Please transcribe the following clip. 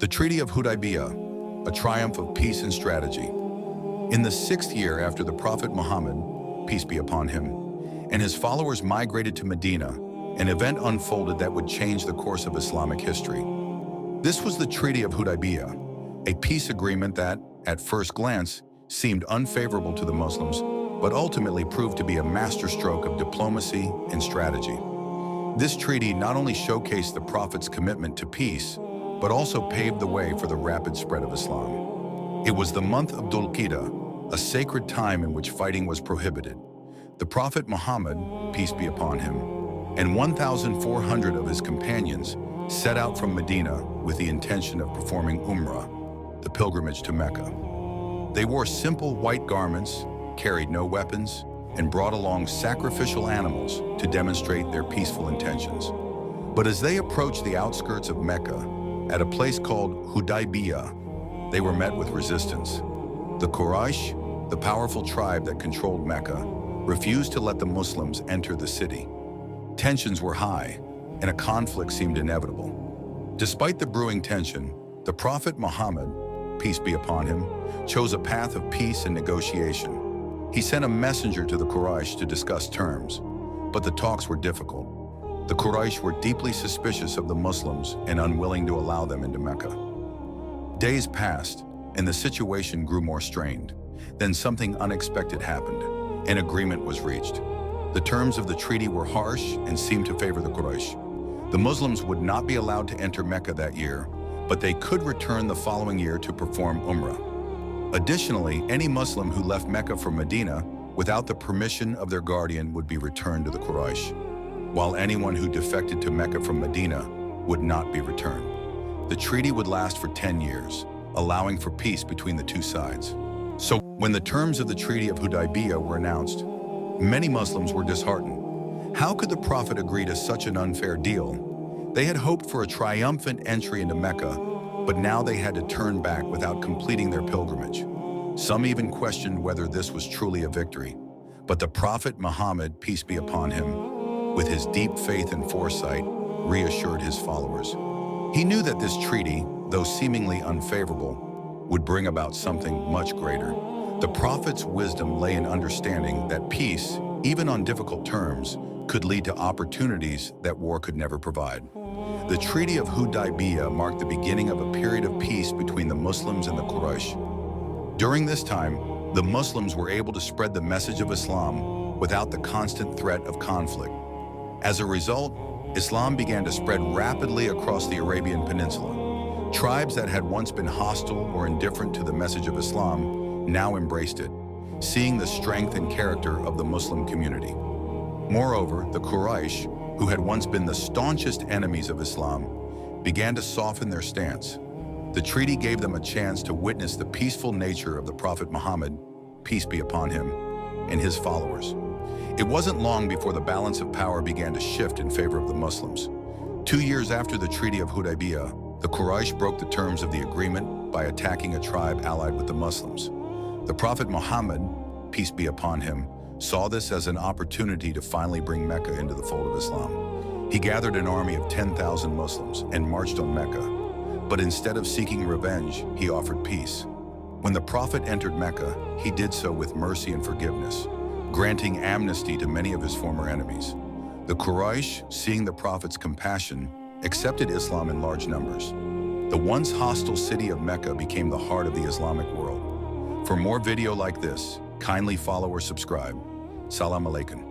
The Treaty of Hudaybiyyah, a triumph of peace and strategy. In the 6th year after the Prophet Muhammad, peace be upon him, and his followers migrated to Medina, an event unfolded that would change the course of Islamic history. This was the Treaty of Hudaybiyyah, a peace agreement that, at first glance, seemed unfavorable to the Muslims, but ultimately proved to be a masterstroke of diplomacy and strategy. This treaty not only showcased the Prophet's commitment to peace, but also paved the way for the rapid spread of Islam. It was the month of Dhul Qa'dah, a sacred time in which fighting was prohibited. The Prophet Muhammad, peace be upon him, and 1,400 of his companions set out from Medina with the intention of performing Umrah, the pilgrimage to Mecca. They wore simple white garments, carried no weapons, and brought along sacrificial animals to demonstrate their peaceful intentions. But as they approached the outskirts of Mecca, at a place called Hudaybiyyah, they were met with resistance. The Quraysh, the powerful tribe that controlled Mecca, refused to let the Muslims enter the city. Tensions were high, and a conflict seemed inevitable. Despite the brewing tension, the Prophet Muhammad, peace be upon him, chose a path of peace and negotiation. He sent a messenger to the Quraysh to discuss terms, but the talks were difficult. The Quraysh were deeply suspicious of the Muslims and unwilling to allow them into Mecca. Days passed, and the situation grew more strained. Then something unexpected happened. An agreement was reached. The terms of the treaty were harsh and seemed to favor the Quraysh. The Muslims would not be allowed to enter Mecca that year, but they could return the following year to perform Umrah. Additionally, any Muslim who left Mecca for Medina without the permission of their guardian would be returned to the Quraysh, while anyone who defected to Mecca from Medina would not be returned. The treaty would last for 10 years, allowing for peace between the two sides. So when the terms of the Treaty of Hudaybiyyah were announced, many Muslims were disheartened. How could the Prophet agree to such an unfair deal? They had hoped for a triumphant entry into Mecca, but now they had to turn back without completing their pilgrimage. Some even questioned whether this was truly a victory. But the Prophet Muhammad, peace be upon him, with his deep faith and foresight, reassured his followers. He knew that this treaty, though seemingly unfavorable, would bring about something much greater. The Prophet's wisdom lay in understanding that peace, even on difficult terms, could lead to opportunities that war could never provide. The Treaty of Hudaybiyyah marked the beginning of a period of peace between the Muslims and the Quraysh. During this time, the Muslims were able to spread the message of Islam without the constant threat of conflict. As a result, Islam began to spread rapidly across the Arabian Peninsula. Tribes that had once been hostile or indifferent to the message of Islam now embraced it, seeing the strength and character of the Muslim community. Moreover, the Quraysh, who had once been the staunchest enemies of Islam, began to soften their stance. The treaty gave them a chance to witness the peaceful nature of the Prophet Muhammad, peace be upon him, and his followers. It wasn't long before the balance of power began to shift in favor of the Muslims. 2 years after the Treaty of Hudaybiyyah, the Quraysh broke the terms of the agreement by attacking a tribe allied with the Muslims. The Prophet Muhammad, peace be upon him, saw this as an opportunity to finally bring Mecca into the fold of Islam. He gathered an army of 10,000 Muslims and marched on Mecca. But instead of seeking revenge, he offered peace. When the Prophet entered Mecca, he did so with mercy and forgiveness, granting amnesty to many of his former enemies. The Quraysh, seeing the Prophet's compassion, accepted Islam in large numbers. The once hostile city of Mecca became the heart of the Islamic world. For more video like this, kindly follow or subscribe. Salam alaikum.